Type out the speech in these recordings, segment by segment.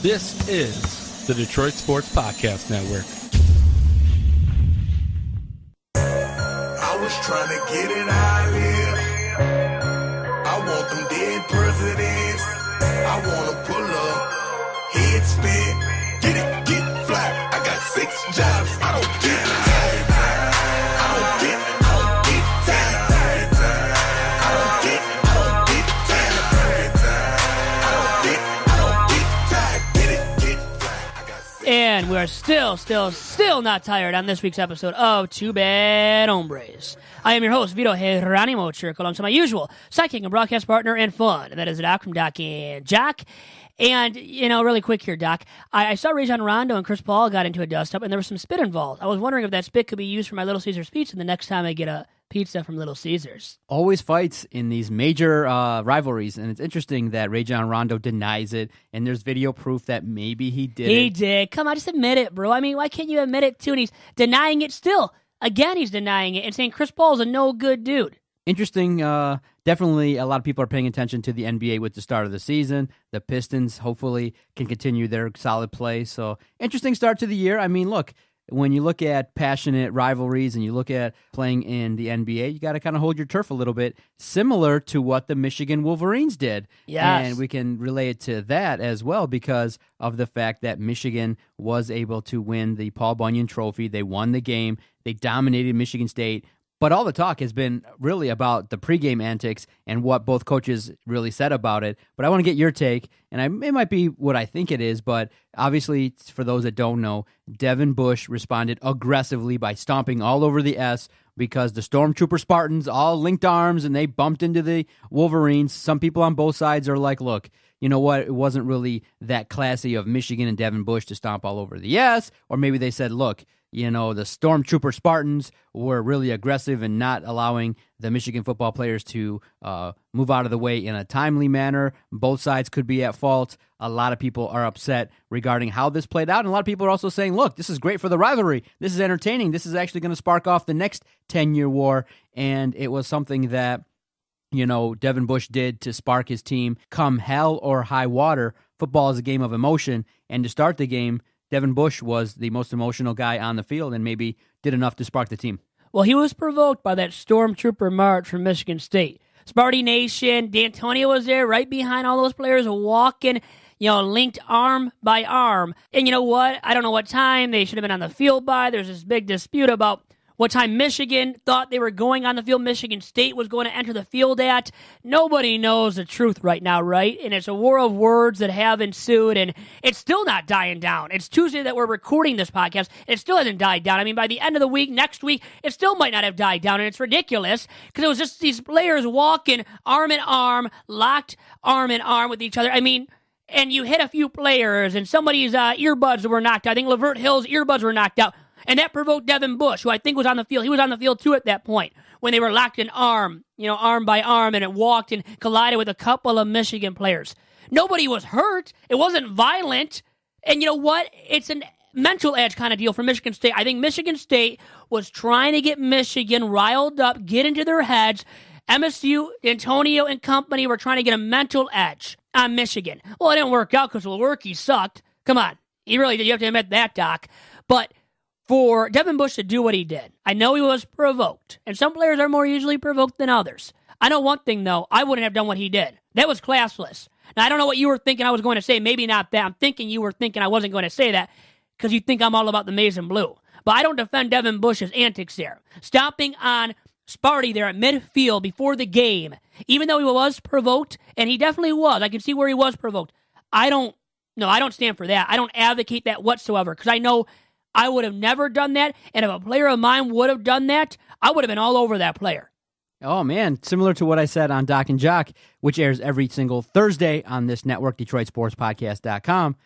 This is the Detroit Sports Podcast Network. I was trying to get it out here. I want them dead presidents. I want to pull up, head spin, get it, get fly. I got 6 jobs, I don't get tired. I don't get tired. And we're still not tired on this week's episode of Two Bad Hombres. I am your host, Vito and Doc, alongside my usual sidekick and broadcast partner and fun. And that is Doc from Doc and Jock. And, really quick here, Doc, I saw Rajon Rondo and Chris Paul got into a dust-up, and there was some spit involved. I was wondering if that spit could be used for my Little Caesars pizza the next time I get a pizza from Little Caesars. Always fights in these major rivalries, and it's interesting that Rajon Rondo denies it, and there's video proof that maybe he did He did. Come on, just admit it, bro. I mean, why can't you admit it, too? And he's denying it still. Again, he's denying it and saying Chris Paul's a no-good dude. Interesting. Definitely a lot of people are paying attention to the NBA with the start of the season. The Pistons hopefully can continue their solid play. So interesting start to the year. I mean, look, when you look at passionate rivalries and you look at playing in the NBA, you got to kind of hold your turf a little bit, similar to what the Michigan Wolverines did. Yes. And we can relate to that as well because of the fact that Michigan was able to win the Paul Bunyan Trophy. They won the game. They dominated Michigan State. But all the talk has been really about the pregame antics and what both coaches really said about it. But I want to get your take, and it might be what I think it is, but obviously, for those that don't know, Devin Bush responded aggressively by stomping all over the S because the Stormtrooper Spartans all linked arms and they bumped into the Wolverines. Some people on both sides are like, look, you know what, it wasn't really that classy of Michigan and Devin Bush to stomp all over the S. Or maybe they said, look, the Stormtrooper Spartans were really aggressive and not allowing the Michigan football players to move out of the way in a timely manner. Both sides could be at fault. A lot of people are upset regarding how this played out. And a lot of people are also saying, look, this is great for the rivalry. This is entertaining. This is actually going to spark off the next 10-year war. And it was something that, Devin Bush did to spark his team come hell or high water. Football is a game of emotion. And to start the game, Devin Bush was the most emotional guy on the field and maybe did enough to spark the team. Well, he was provoked by that Stormtrooper march from Michigan State. Sparty Nation, Dantonio was there right behind all those players walking, linked arm by arm. And you know what? I don't know what time they should have been on the field by. There's this big dispute about what time Michigan thought they were going on the field, Michigan State was going to enter the field at. Nobody knows the truth right now, right? And it's a war of words that have ensued, and it's still not dying down. It's Tuesday that we're recording this podcast. It still hasn't died down. I mean, by the end of the week, next week, it still might not have died down, and it's ridiculous because it was just these players walking arm in arm, locked arm in arm with each other. I mean, and you hit a few players, and somebody's earbuds were knocked out. I think Lavert Hill's earbuds were knocked out. And that provoked Devin Bush, who I think was on the field. He was on the field, too, at that point, when they were locked in arm by arm, and it walked and collided with a couple of Michigan players. Nobody was hurt. It wasn't violent. And you know what? It's a mental edge kind of deal for Michigan State. I think Michigan State was trying to get Michigan riled up, get into their heads. MSU, Dantonio, and company were trying to get a mental edge on Michigan. Well, it didn't work out because Lewerke sucked. Come on. He really did. You have to admit that, Doc. But for Devin Bush to do what he did, I know he was provoked, and some players are more easily provoked than others. I know one thing, though. I wouldn't have done what he did. That was classless. Now, I don't know what you were thinking I was going to say. Maybe not that. I'm thinking you were thinking I wasn't going to say that because you think I'm all about the maize and blue. But I don't defend Devin Bush's antics there. Stomping on Sparty there at midfield before the game, even though he was provoked, and he definitely was. I can see where he was provoked. I don't stand for that. I don't advocate that whatsoever because I know I would have never done that, and if a player of mine would have done that, I would have been all over that player. Oh, man, similar to what I said on Doc and Jock, which airs every single Thursday on this network, DetroitSportsPodcast.com.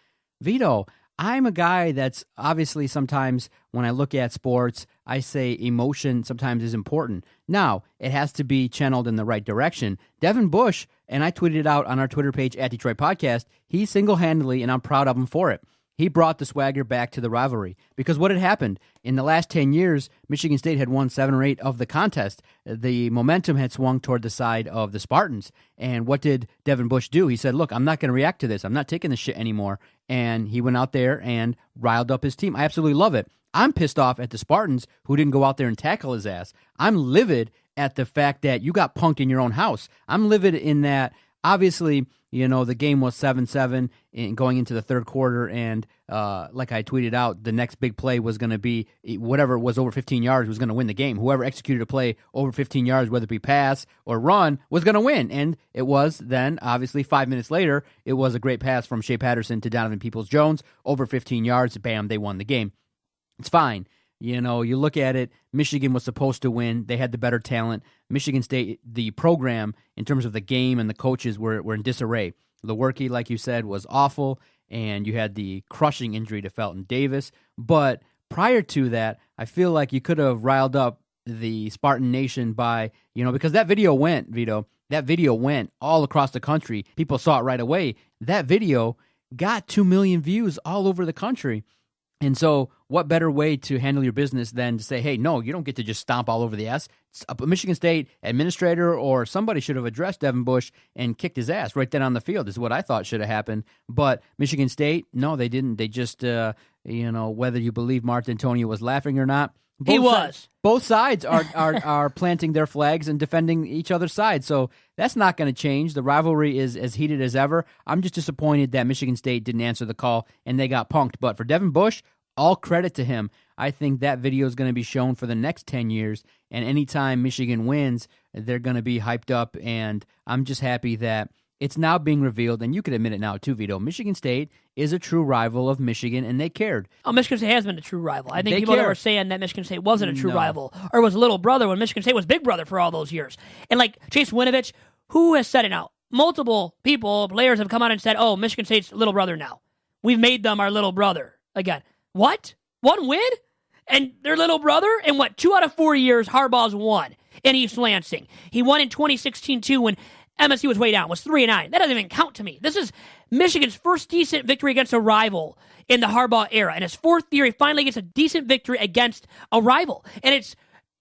Vito, I'm a guy that's obviously sometimes when I look at sports, I say emotion sometimes is important. Now, it has to be channeled in the right direction. Devin Bush, and I tweeted it out on our Twitter page at Detroit Podcast, he single-handedly, and I'm proud of him for it, he brought the swagger back to the rivalry. Because what had happened? In the last 10 years, Michigan State had won 7 or 8 of the contest. The momentum had swung toward the side of the Spartans. And what did Devin Bush do? He said, look, I'm not going to react to this. I'm not taking this shit anymore. And he went out there and riled up his team. I absolutely love it. I'm pissed off at the Spartans who didn't go out there and tackle his ass. I'm livid at the fact that you got punked in your own house. I'm livid in that, obviously, the game was 7-7 going into the third quarter, and like I tweeted out, the next big play was going to be whatever was over 15 yards was going to win the game. Whoever executed a play over 15 yards, whether it be pass or run, was going to win. And it was then, obviously, 5 minutes later, it was a great pass from Shea Patterson to Donovan Peoples-Jones, over 15 yards, bam, they won the game. It's fine. You look at it, Michigan was supposed to win. They had the better talent. Michigan State, the program, in terms of the game and the coaches, were in disarray. Lewerke, like you said, was awful, and you had the crushing injury to Felton Davis. But prior to that, I feel like you could have riled up the Spartan Nation by, because that video went, Vito, that video went all across the country. People saw it right away. That video got 2 million views all over the country. And so what better way to handle your business than to say, hey, no, you don't get to just stomp all over the ass. A Michigan State administrator or somebody should have addressed Devin Bush and kicked his ass right then on the field is what I thought should have happened. But Michigan State, no, they didn't. They just, whether you believe Mark Dantonio was laughing or not. Both sides are planting their flags and defending each other's side. So that's not going to change. The rivalry is as heated as ever. I'm just disappointed that Michigan State didn't answer the call and they got punked. But for Devin Bush, all credit to him. I think that video is going to be shown for the next 10 years. And anytime Michigan wins, they're going to be hyped up. And I'm just happy that it's now being revealed, and you could admit it now too, Vito. Michigan State is a true rival of Michigan, and they cared. Oh, Michigan State has been a true rival. I think people that were saying that Michigan State wasn't a true rival or was a little brother when Michigan State was big brother for all those years. And like Chase Winovich, who has said it now? Multiple players have come out and said, oh, Michigan State's little brother now. We've made them our little brother again. What? One win? And their little brother? And 2 out of 4 years, Harbaugh's won in East Lansing. He won in 2016 too when MSU was way down, was 3-9. That doesn't even count to me. This is Michigan's first decent victory against a rival in the Harbaugh era. And his fourth year, he finally gets a decent victory against a rival. And it's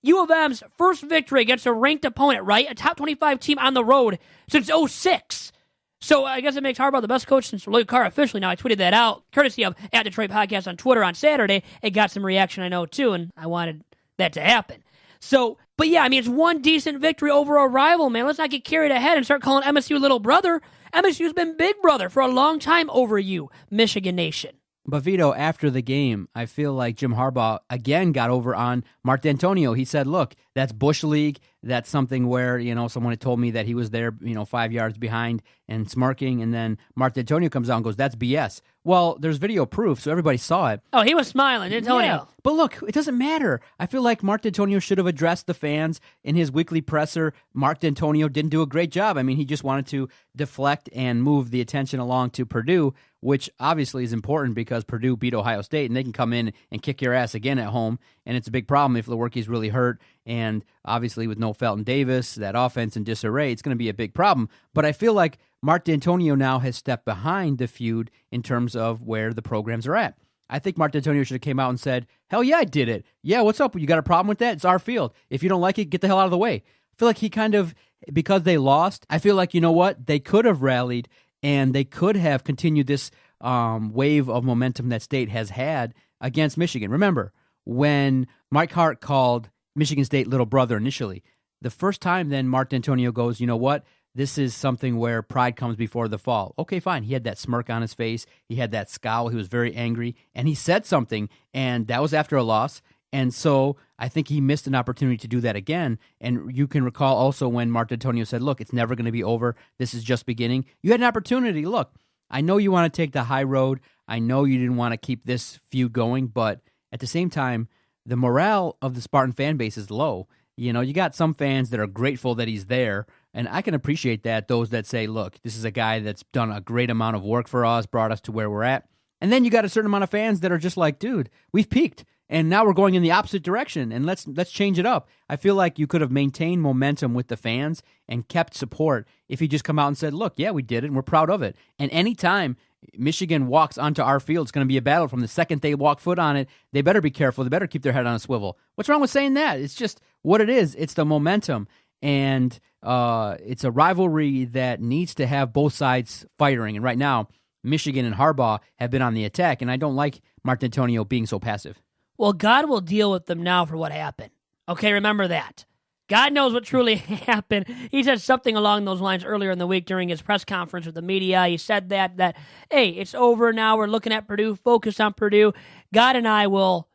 U of M's first victory against a ranked opponent, right? A top 25 team on the road since 2006. So I guess it makes Harbaugh the best coach since Lloyd Carr officially. Now, I tweeted that out, courtesy of @Detroit Podcast on Twitter on Saturday. It got some reaction, I know, too, and I wanted that to happen. So, but yeah, I mean, it's one decent victory over a rival, man. Let's not get carried ahead and start calling MSU little brother. MSU's been big brother for a long time over you, Michigan Nation. But Vito, after the game, I feel like Jim Harbaugh again got over on Mark Dantonio. He said, look, that's Bush League. That's something where, someone had told me that he was there, 5 yards behind and smirking. And then Mark Dantonio comes out and goes, that's BS. Well, there's video proof, so everybody saw it. Oh, he was smiling, Dantonio. Yeah. But look, it doesn't matter. I feel like Mark Dantonio should have addressed the fans in his weekly presser. Mark Dantonio didn't do a great job. I mean, he just wanted to deflect and move the attention along to Purdue, which obviously is important because Purdue beat Ohio State, and they can come in and kick your ass again at home. And it's a big problem if Lewerke's really hurt. And obviously with no Felton Davis, that offense in disarray, it's going to be a big problem. But I feel like Mark Dantonio now has stepped behind the feud in terms of where the programs are at. I think Mark Dantonio should have came out and said, hell yeah, I did it. Yeah, what's up? You got a problem with that? It's our field. If you don't like it, get the hell out of the way. I feel like he kind of, because they lost, I feel like, you know what? They could have rallied and they could have continued this wave of momentum that State has had against Michigan. Remember, when Mike Hart called Michigan State little brother initially, the first time then Mark Dantonio goes, you know what? This is something where pride comes before the fall. Okay, fine. He had that smirk on his face. He had that scowl. He was very angry. And he said something, and that was after a loss. And so I think he missed an opportunity to do that again. And you can recall also when Mark Dantonio said, look, it's never going to be over. This is just beginning. You had an opportunity. Look, I know you want to take the high road. I know you didn't want to keep this feud going. But at the same time, the morale of the Spartan fan base is low. You got some fans that are grateful that he's there. And I can appreciate that, those that say, look, this is a guy that's done a great amount of work for us, brought us to where we're at. And then you got a certain amount of fans that are just like, dude, we've peaked, and now we're going in the opposite direction, and let's change it up. I feel like you could have maintained momentum with the fans and kept support if you just come out and said, look, yeah, we did it, and we're proud of it. And anytime Michigan walks onto our field, it's going to be a battle from the second they walk foot on it. They better be careful. They better keep their head on a swivel. What's wrong with saying that? It's just what it is. It's the momentum. And it's a rivalry that needs to have both sides firing. And right now, Michigan and Harbaugh have been on the attack, and I don't like Mark Dantonio being so passive. Well, God will deal with them now for what happened. Okay, remember that. God knows what truly happened. He said something along those lines earlier in the week during his press conference with the media. He said that hey, it's over now. We're looking at Purdue. Focus on Purdue. God and I will,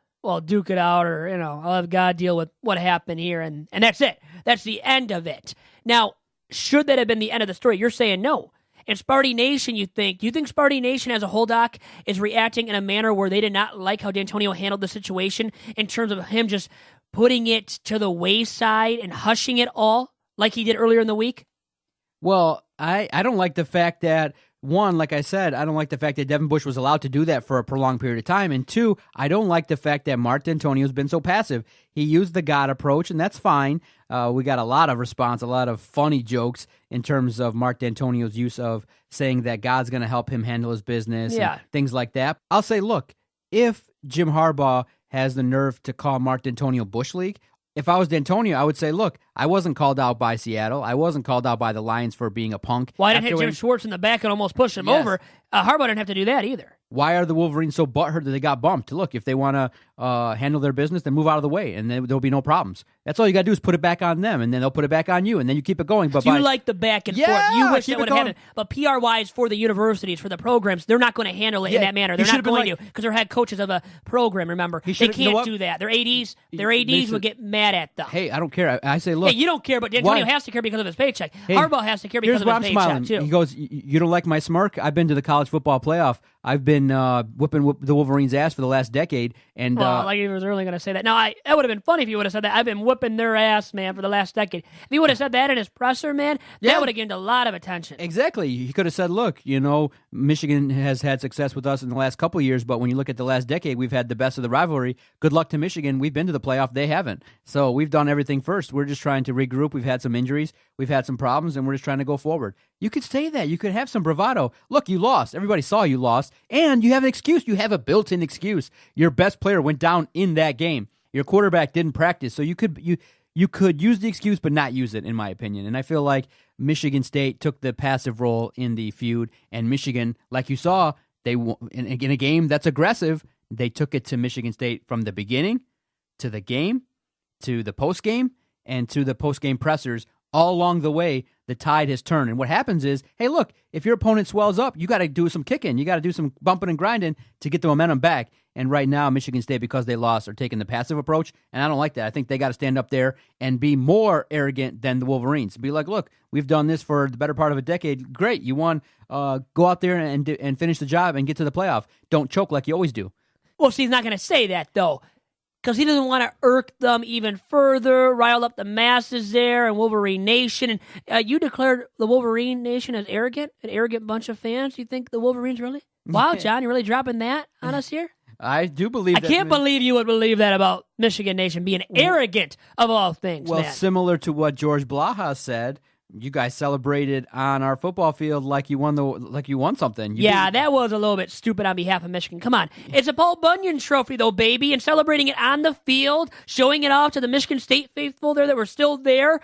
duke it out, or, I'll have God deal with what happened here, and that's it. That's the end of it. Now, should that have been the end of the story? You're saying no. And Sparty Nation, do you think Sparty Nation as a whole, Doc, is reacting in a manner where they did not like how Dantonio handled the situation in terms of him just putting it to the wayside and hushing it all like he did earlier in the week? Well, I don't like the fact that, one, like I said, I don't like the fact that Devin Bush was allowed to do that for a prolonged period of time. And two, I don't like the fact that Mark Dantonio has been so passive. He used the God approach, and that's fine. We got a lot of response, a lot of funny jokes in terms of Mark Dantonio's use of saying that God's going to help him handle his business and things like that. I'll say, look, if Jim Harbaugh has the nerve to call Mark Dantonio Bush League, if I was Dantonio, I would say, look, I wasn't called out by Seattle. I wasn't called out by the Lions for being a punk. Well, I didn't hit Jim Schwartz in the back and almost push him over. Harbaugh didn't have to do that either. Why are the Wolverines so butthurt that they got bumped? Look, if they want to handle their business, then move out of the way, and then there'll be no problems. That's all you got to do is put it back on them, and then they'll put it back on you, and then you keep it going. But so you like the back and forth. You wish that would have happened. But PR-wise, for the universities, for the programs, they're not going to handle it in that manner. They're not going to, because they're head coaches of a program, remember. They can't do that. Their ADs would get mad at them. Hey, I don't care. I say, look. Hey, you don't care, but Dantonio has to care because of his paycheck. Hey, Harbaugh has to care because of his paycheck, smiling. too. He goes, you don't like my smirk? I've been to the college football playoff. I've been whipping the Wolverines' ass for the last decade. And like he was really going to say that. Now, that would have been funny if he would have said that. I've been whipping their ass, man, for the last decade. If he would have said that in his presser, man, that would have gained a lot of attention. Exactly. He could have said, look, Michigan has had success with us in the last couple of years, but when you look at the last decade, we've had the best of the rivalry. Good luck to Michigan. We've been to the playoff. They haven't. So we've done everything first. We're just trying to regroup. We've had some injuries. We've had some problems, and we're just trying to go forward. You could say that. You could have some bravado. Look, you lost. Everybody saw you lost. And you have an excuse. You have a built-in excuse. Your best player went down in that game. Your quarterback didn't practice. So you could use the excuse but not use it, in my opinion. And I feel like Michigan State took the passive role in the feud. And Michigan, like you saw, they in a game that's aggressive, they took it to Michigan State from the beginning to the game to the postgame and to the postgame pressers. All along the way, the tide has turned. And what happens is, hey, look, if your opponent swells up, you got to do some kicking. You got to do some bumping and grinding to get the momentum back. And right now, Michigan State, because they lost, are taking the passive approach. And I don't like that. I think they got to stand up there and be more arrogant than the Wolverines. Be like, look, we've done this for the better part of a decade. Great. You won. Go out there and finish the job and get to the playoff. Don't choke like you always do. Well, see, he's not going to say that, though, because he doesn't want to irk them even further, rile up the masses there and Wolverine Nation. And you declared the Wolverine Nation as arrogant, an arrogant bunch of fans. You think the Wolverines really? Wow, John, you're really dropping that on us here? I do believe that. I can't believe you would believe that about Michigan Nation being arrogant of all things, Well, man. Similar to what George Blaha said, you guys celebrated on our football field like you won something. That was a little bit stupid on behalf of Michigan. Come on. It's a Paul Bunyan trophy, though, baby, and celebrating it on the field, showing it off to the Michigan State faithful there that were still there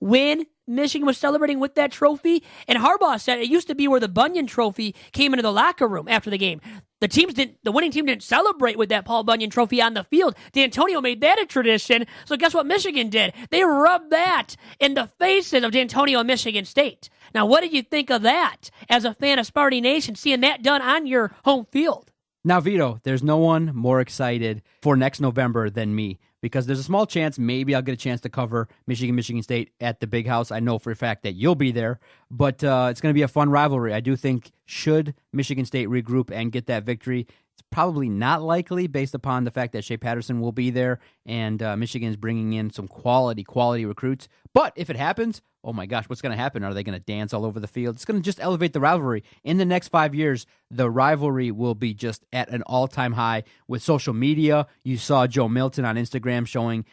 when Michigan was celebrating with that trophy. And Harbaugh said it used to be where the Bunyan trophy came into the locker room after the game. The winning team didn't celebrate with that Paul Bunyan trophy on the field. Dantonio made that a tradition. So guess what Michigan did? They rubbed that in the faces of Dantonio and Michigan State. Now, what did you think of that as a fan of Sparty Nation, seeing that done on your home field? Now, Vito, there's no one more excited for next November than me, because there's a small chance maybe I'll get a chance to cover Michigan State at the Big House. I know for a fact that you'll be there, but it's going to be a fun rivalry. I do think should Michigan State regroup and get that victory, it's probably not likely based upon the fact that Shea Patterson will be there and Michigan is bringing in some quality recruits. But if it happens, oh my gosh, what's going to happen? Are they going to dance all over the field? It's going to just elevate the rivalry. In the next 5 years, the rivalry will be just at an all-time high with social media. You saw Joe Milton on Instagram showing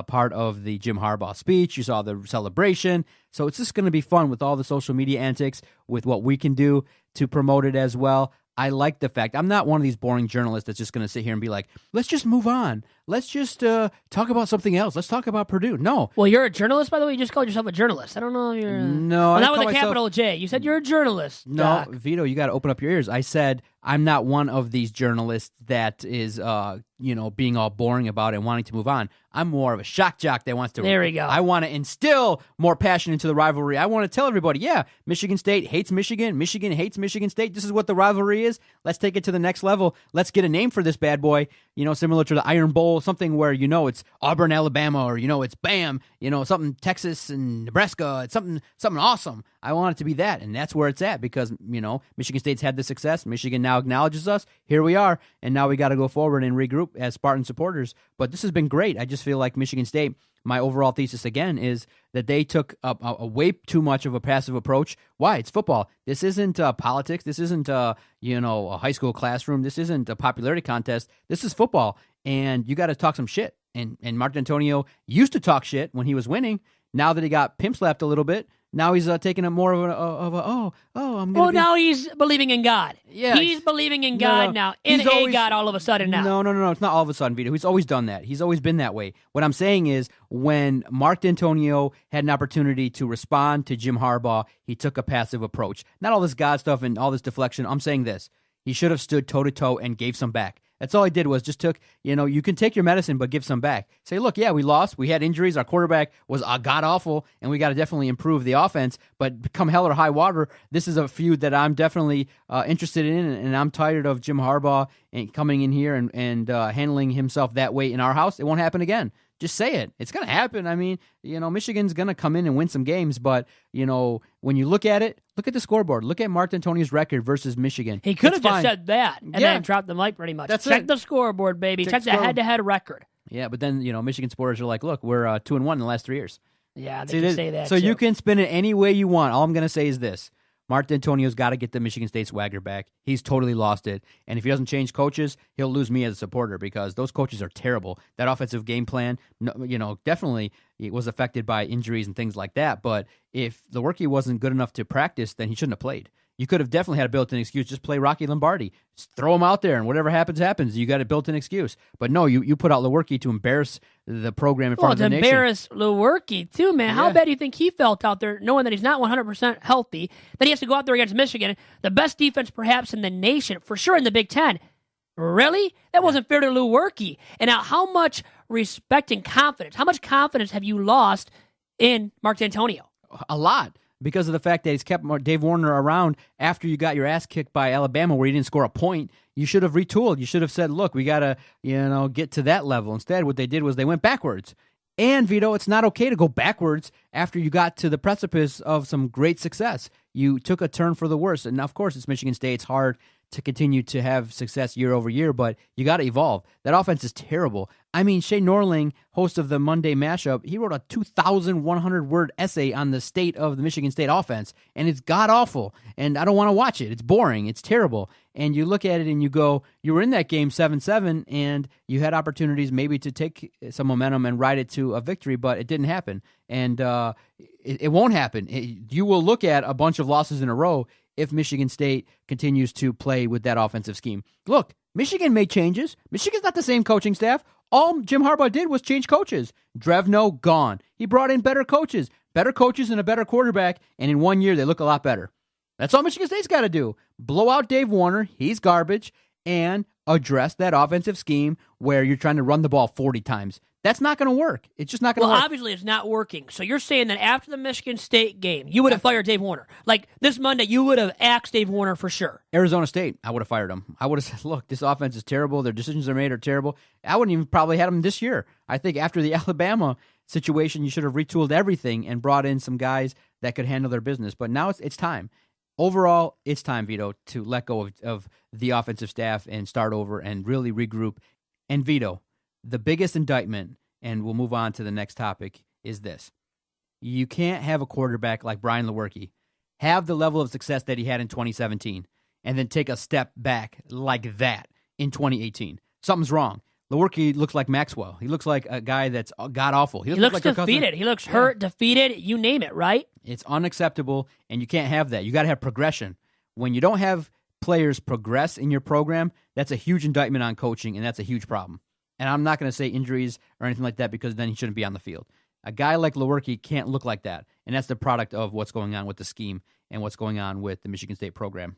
part of the Jim Harbaugh speech. You saw the celebration. So it's just going to be fun with all the social media antics, with what we can do to promote it as well. I like the fact, I'm not one of these boring journalists that's just going to sit here and be like, let's just move on. Let's just talk about something else. Let's talk about Purdue. No. Well, you're a journalist, by the way. You just called yourself a journalist. I don't know if you're... No, well, I not with call a capital J. You said you're a journalist. No, Doc. Vito, you got to open up your ears. I said I'm not one of these journalists that is, being all boring about it and wanting to move on. I'm more of a shock jock that wants to... There we go. I want to instill more passion into the rivalry. I want to tell everybody, yeah, Michigan State hates Michigan. Michigan hates Michigan State. This is what the rivalry is. Let's take it to the next level. Let's get a name for this bad boy, similar to the Iron Bowl, something where, it's Auburn, Alabama, or, it's BAM, something Texas and Nebraska. It's something awesome. I want it to be that, and that's where it's at because, Michigan State's had the success. Michigan now acknowledges us. Here we are, and now we got to go forward and regroup as Spartan supporters. But this has been great. I just feel like Michigan State, my overall thesis again is that they took a way too much of a passive approach. Why? It's football. This isn't politics. This isn't a high school classroom. This isn't a popularity contest. This is football, and you got to talk some shit. And Mark Dantonio used to talk shit when he was winning. Now that he got pimp slapped a little bit, now he's taking it more of a I'm gonna. Well, now he's believing in God. Yeah, he's believing in God now. In God all of a sudden now. No. It's not all of a sudden, Vito. He's always done that. He's always been that way. What I'm saying is when Mark Dantonio had an opportunity to respond to Jim Harbaugh, he took a passive approach. Not all this God stuff and all this deflection. I'm saying this. He should have stood toe-to-toe and gave some back. That's all he did was just took, you can take your medicine, but give some back. Say, look, yeah, we lost. We had injuries. Our quarterback was god-awful, and we got to definitely improve the offense. But come hell or high water, this is a feud that I'm definitely interested in, and I'm tired of Jim Harbaugh and coming in here and handling himself that way in our house. It won't happen again. Just say it. It's going to happen. I mean, Michigan's going to come in and win some games, but, when you look at it, look at the scoreboard. Look at Mark Dantonio's record versus Michigan. He could have just said that and then dropped the mic pretty much. Check the scoreboard, baby. Check the head-to-head record. Yeah, but then, Michigan supporters are like, look, we're 2-1 in the last 3 years. Yeah, they can say that, So too. you can spin it any way you want. All I'm going to say is this. Mark Dantonio's got to get the Michigan State swagger back. He's totally lost it. And if he doesn't change coaches, he'll lose me as a supporter because those coaches are terrible. That offensive game plan, definitely it was affected by injuries and things like that. But if Lewerke wasn't good enough to practice, then he shouldn't have played. You could have definitely had a built-in excuse. Just play Rocky Lombardi. Just throw him out there, and whatever happens, happens. You got a built-in excuse. But no, you put out Lewerke to embarrass the program in front of the nation. To embarrass Lewerke, too, man. How bad do you think he felt out there knowing that he's not 100% healthy, that he has to go out there against Michigan, the best defense perhaps in the nation, for sure in the Big Ten? Really? That wasn't fair to Lewerke. And now how much respect and confidence, how much confidence have you lost in Mark Dantonio? A lot. Because of the fact that he's kept Dave Warner around after you got your ass kicked by Alabama where you didn't score a point. You should have retooled. You should have said, look, we got to, get to that level. Instead, what they did was they went backwards. And, Vito, it's not okay to go backwards after you got to the precipice of some great success. You took a turn for the worse. And, of course, it's Michigan State. It's hard to continue to have success year over year, but you got to evolve. That offense is terrible. I mean, Shay Norling, host of the Monday Mashup, he wrote a 2,100-word essay on the state of the Michigan State offense, and it's god-awful, and I don't want to watch it. It's boring. It's terrible. And you look at it and you go, you were in that game 7-7, and you had opportunities maybe to take some momentum and ride it to a victory, but it didn't happen. And it won't happen. You will look at a bunch of losses in a row if Michigan State continues to play with that offensive scheme. Look, Michigan made changes. Michigan's not the same coaching staff. All Jim Harbaugh did was change coaches. Drevno, gone. He brought in better coaches and a better quarterback, and in 1 year, they look a lot better. That's all Michigan State's got to do. Blow out Dave Warner, he's garbage, and address that offensive scheme where you're trying to run the ball 40 times. That's not going to work. It's just not going to work. Well, obviously it's not working. So you're saying that after the Michigan State game, you would have fired Dave Warner. Like this Monday, you would have axed Dave Warner for sure. Arizona State, I would have fired him. I would have said, look, this offense is terrible. Their decisions they made are terrible. I wouldn't even probably had him this year. I think after the Alabama situation, you should have retooled everything and brought in some guys that could handle their business. But now it's time. Overall, it's time, Vito, to let go of the offensive staff and start over and really regroup. And Vito, the biggest indictment, and we'll move on to the next topic, is this. You can't have a quarterback like Brian Lewerke have the level of success that he had in 2017 and then take a step back like that in 2018. Something's wrong. Lewerke looks like Maxwell. He looks like a guy that's god-awful. He looks like defeated. He looks hurt, defeated, you name it, right? It's unacceptable, and you can't have that. You got to have progression. When you don't have players progress in your program, that's a huge indictment on coaching, and that's a huge problem. And I'm not going to say injuries or anything like that because then he shouldn't be on the field. A guy like Lewerke can't look like that, and that's the product of what's going on with the scheme and what's going on with the Michigan State program.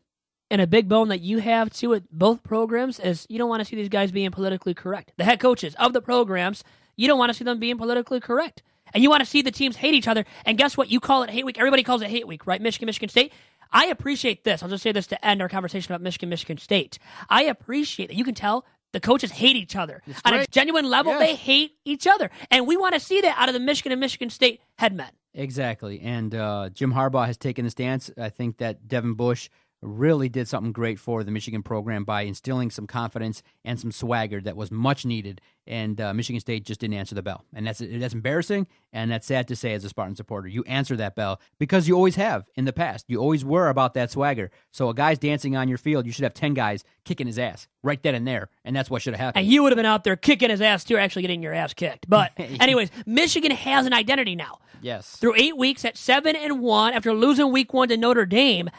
And a big bone that you have, too, with both programs is you don't want to see these guys being politically correct. The head coaches of the programs, you don't want to see them being politically correct. And you want to see the teams hate each other. And guess what? You call it hate week. Everybody calls it hate week, right? Michigan State. I appreciate this. I'll just say this to end our conversation about Michigan State. I appreciate that you can tell the coaches hate each other. On a genuine level, they hate each other. And we want to see that out of the Michigan and Michigan State headmen. Exactly. And Jim Harbaugh has taken the stance. I think that Devin Bush really did something great for the Michigan program by instilling some confidence and some swagger that was much needed, and Michigan State just didn't answer the bell. And that's embarrassing, and that's sad to say as a Spartan supporter. You answer that bell because you always have in the past. You always were about that swagger. So a guy's dancing on your field, you should have 10 guys kicking his ass right then and there, and that's what should have happened. And you would have been out there kicking his ass, too, or actually getting your ass kicked. But anyways, Michigan has an identity now. Yes. Through 8 weeks at 7-1 after losing week 1 to Notre Dame.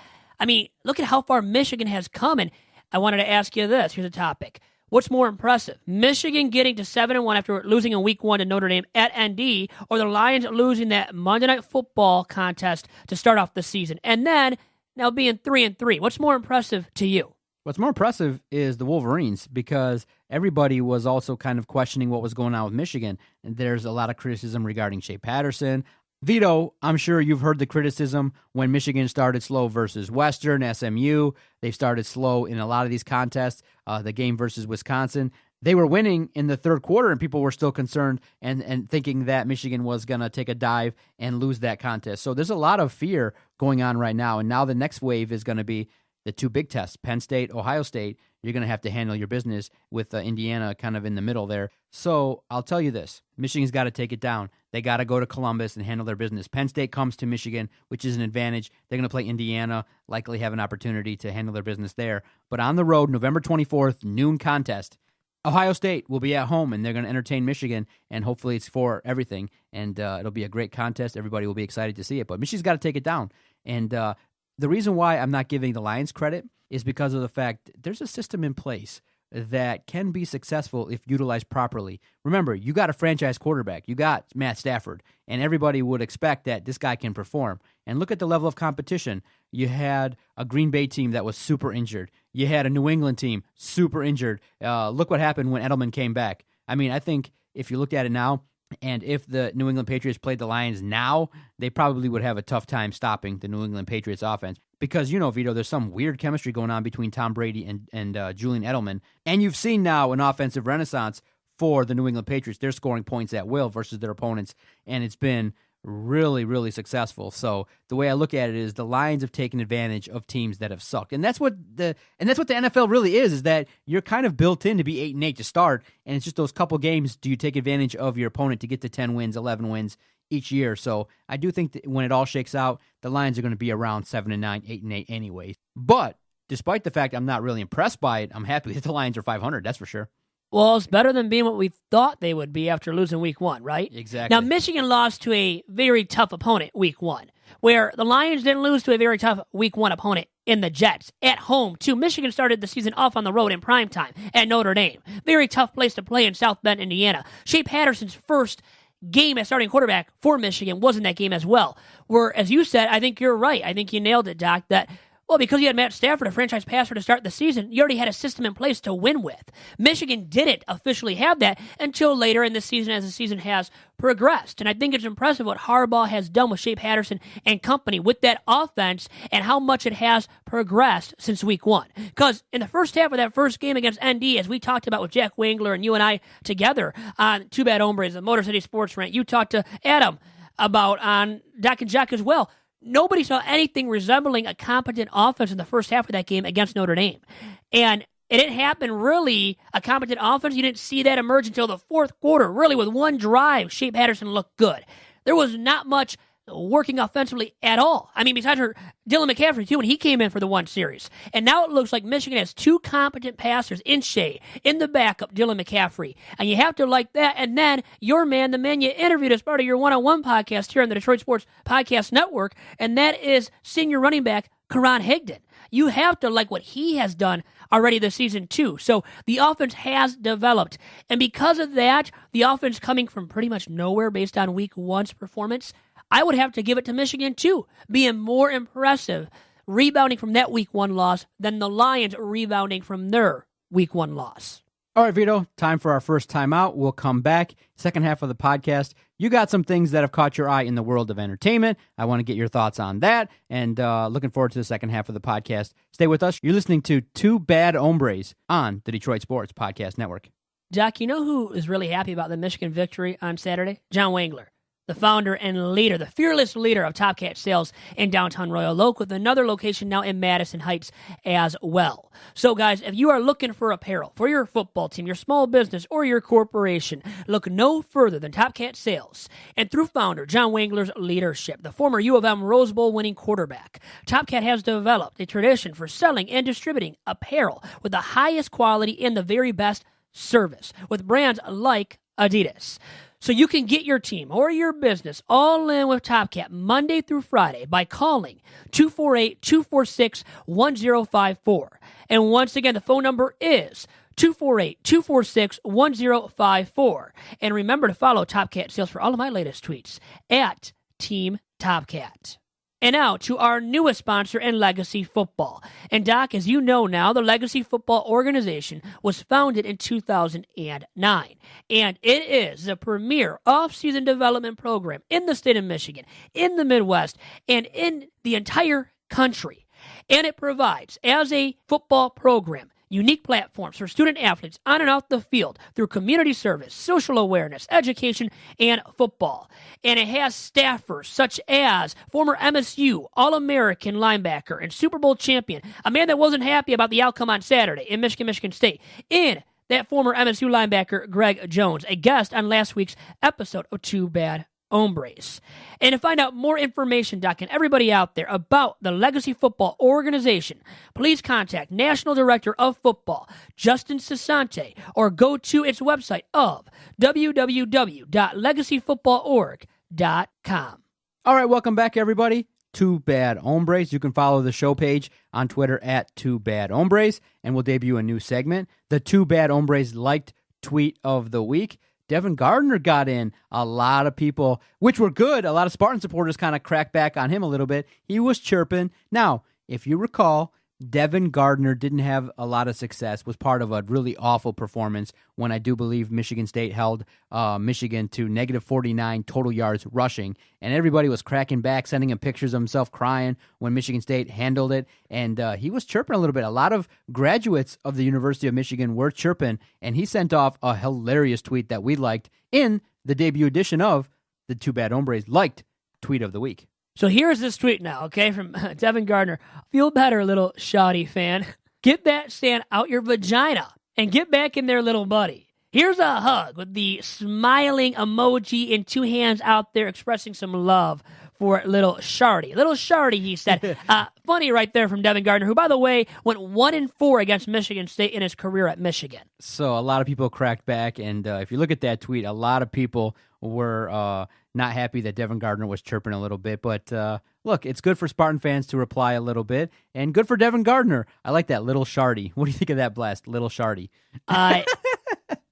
I mean, look at how far Michigan has come, and I wanted to ask you this. Here's a topic. What's more impressive, Michigan getting to 7-1 after losing in week 1 to Notre Dame at ND, or the Lions losing that Monday Night Football contest to start off the season, and then now being 3-3? What's more impressive to you? What's more impressive is the Wolverines, because everybody was also kind of questioning what was going on with Michigan. And there's a lot of criticism regarding Shea Patterson. Vito, I'm sure you've heard the criticism when Michigan started slow versus Western, SMU. They've started slow in a lot of these contests. The game versus Wisconsin, they were winning in the third quarter, and people were still concerned and thinking that Michigan was going to take a dive and lose that contest. So there's a lot of fear going on right now, and now the next wave is going to be the two big tests, Penn State, Ohio State. You're going to have to handle your business with Indiana kind of in the middle there. So I'll tell you this. Michigan's got to take it down. They got to go to Columbus and handle their business. Penn State comes to Michigan, which is an advantage. They're going to play Indiana, likely have an opportunity to handle their business there. But on the road, November 24th, noon contest, Ohio State will be at home, and they're going to entertain Michigan, and hopefully it's for everything. And it'll be a great contest. Everybody will be excited to see it. But Michigan's got to take it down. And the reason why I'm not giving the Lions credit is because of the fact there's a system in place that can be successful if utilized properly. Remember, you got a franchise quarterback. You got Matt Stafford, and everybody would expect that this guy can perform. And look at the level of competition. You had a Green Bay team that was super injured. You had a New England team super injured. Look what happened when Edelman came back. I mean, I think if you look at it now, and if the New England Patriots played the Lions now, they probably would have a tough time stopping the New England Patriots offense. Because, Vito, there's some weird chemistry going on between Tom Brady and Julian Edelman. And you've seen now an offensive renaissance for the New England Patriots. They're scoring points at will versus their opponents, and it's been really, really successful. So the way I look at it is the Lions have taken advantage of teams that have sucked. And that's what the NFL really is that you're kind of built in to be 8-8 to start, and it's just those couple games do you take advantage of your opponent to get to 10 wins, 11 wins each year. So I do think that when it all shakes out, the Lions are going to be around 7-9, 8-8 anyway. But despite the fact I'm not really impressed by it, I'm happy that the Lions are 500, that's for sure. Well, it's better than being what we thought they would be after losing week 1, right? Exactly. Now, Michigan lost to a very tough opponent week 1, where the Lions didn't lose to a very tough week 1 opponent in the Jets at home, too. Michigan started the season off on the road in primetime at Notre Dame. Very tough place to play in South Bend, Indiana. Shea Patterson's first game as starting quarterback for Michigan was in that game as well. Where, as you said, I think you're right. I think you nailed it, Doc, that well, because you had Matt Stafford, a franchise passer, to start the season, you already had a system in place to win with. Michigan didn't officially have that until later in the season as the season has progressed. And I think it's impressive what Harbaugh has done with Shea Patterson and company with that offense and how much it has progressed since week 1. Because in the first half of that first game against ND, as we talked about with Jack Wangler and you and I together on Two Bad Hombres, the Motor City Sports Rant, you talked to Adam about on Doc and Jack as well. Nobody saw anything resembling a competent offense in the first half of that game against Notre Dame. And it didn't happen really, a competent offense. You didn't see that emerge until the fourth quarter. Really, with one drive, Shea Patterson looked good. There was not much working offensively at all. I mean, besides Dylan McCaffrey, too, when he came in for the one series. And now it looks like Michigan has two competent passers in Shea, in the backup, Dylan McCaffrey. And you have to like that. And then your man, the man you interviewed as part of your one-on-one podcast here on the Detroit Sports Podcast Network, and that is senior running back Karan Higdon. You have to like what he has done already this season too. So the offense has developed. And because of that, the offense coming from pretty much nowhere based on week one's performance, I would have to give it to Michigan too, being more impressive, rebounding from that week one loss than the Lions rebounding from their week one loss. All right, Vito, time for our first timeout. We'll come back. Second half of the podcast. You got some things that have caught your eye in the world of entertainment. I want to get your thoughts on that, and looking forward to the second half of the podcast. Stay with us. You're listening to Two Bad Hombres on the Detroit Sports Podcast Network. Doc, you know who is really happy about the Michigan victory on Saturday? John Wangler, the founder and leader, the fearless leader of Top Cat Sales in downtown Royal Oak, with another location now in Madison Heights as well. So, guys, if you are looking for apparel for your football team, your small business, or your corporation, look no further than Top Cat Sales. And through founder John Wangler's leadership, the former U of M Rose Bowl winning quarterback, Top Cat has developed a tradition for selling and distributing apparel with the highest quality and the very best service, with brands like Adidas. So you can get your team or your business all in with Top Cat Monday through Friday by calling 248-246-1054. And once again, the phone number is 248-246-1054. And remember to follow Top Cat Sales for all of my latest tweets at Team Top Cat. And now to our newest sponsor in Legacy Football. And Doc, as you know now, the Legacy Football organization was founded in 2009. And it is the premier off-season development program in the state of Michigan, in the Midwest, and in the entire country. And it provides, as a football program, unique platforms for student athletes on and off the field through community service, social awareness, education, and football. And it has staffers such as former MSU All-American linebacker and Super Bowl champion, a man that wasn't happy about the outcome on Saturday in Michigan State, in that former MSU linebacker Greg Jones, a guest on last week's episode of Two Bad Hombres. And to find out more information, Doc, and everybody out there about the Legacy Football organization, please contact National Director of Football, Justin Cesante, or go to its website of www.legacyfootballorg.com. All right, welcome back, everybody. Two Bad Hombres. You can follow the show page on Twitter at Two Bad Hombres, and we'll debut a new segment, the Two Bad Hombres Liked Tweet of the Week. Devin Gardner got in. A lot of people, which were good, a lot of Spartan supporters kind of cracked back on him a little bit. He was chirping. Now, if you recall, Devin Gardner didn't have a lot of success, was part of a really awful performance when I do believe Michigan State held Michigan to negative 49 total yards rushing. And everybody was cracking back, sending him pictures of himself crying when Michigan State handled it. And he was chirping a little bit. A lot of graduates of the University of Michigan were chirping, and he sent off a hilarious tweet that we liked in the debut edition of the Two Bad Hombres Liked Tweet of the Week. So here's this tweet now, okay, from Devin Gardner. Feel better, little shoddy fan. Get that sand out your vagina and get back in there, little buddy. Here's a hug with the smiling emoji and two hands out there expressing some love for little Shardy. Little Shardy, he said. Funny right there from Devin Gardner, who, by the way, went 1-4 against Michigan State in his career at Michigan. So a lot of people cracked back, and if you look at that tweet, a lot of people were not happy that Devin Gardner was chirping a little bit. But look, it's good for Spartan fans to reply a little bit, and good for Devin Gardner. I like that, little Shardy. What do you think of that blast, little Shardy?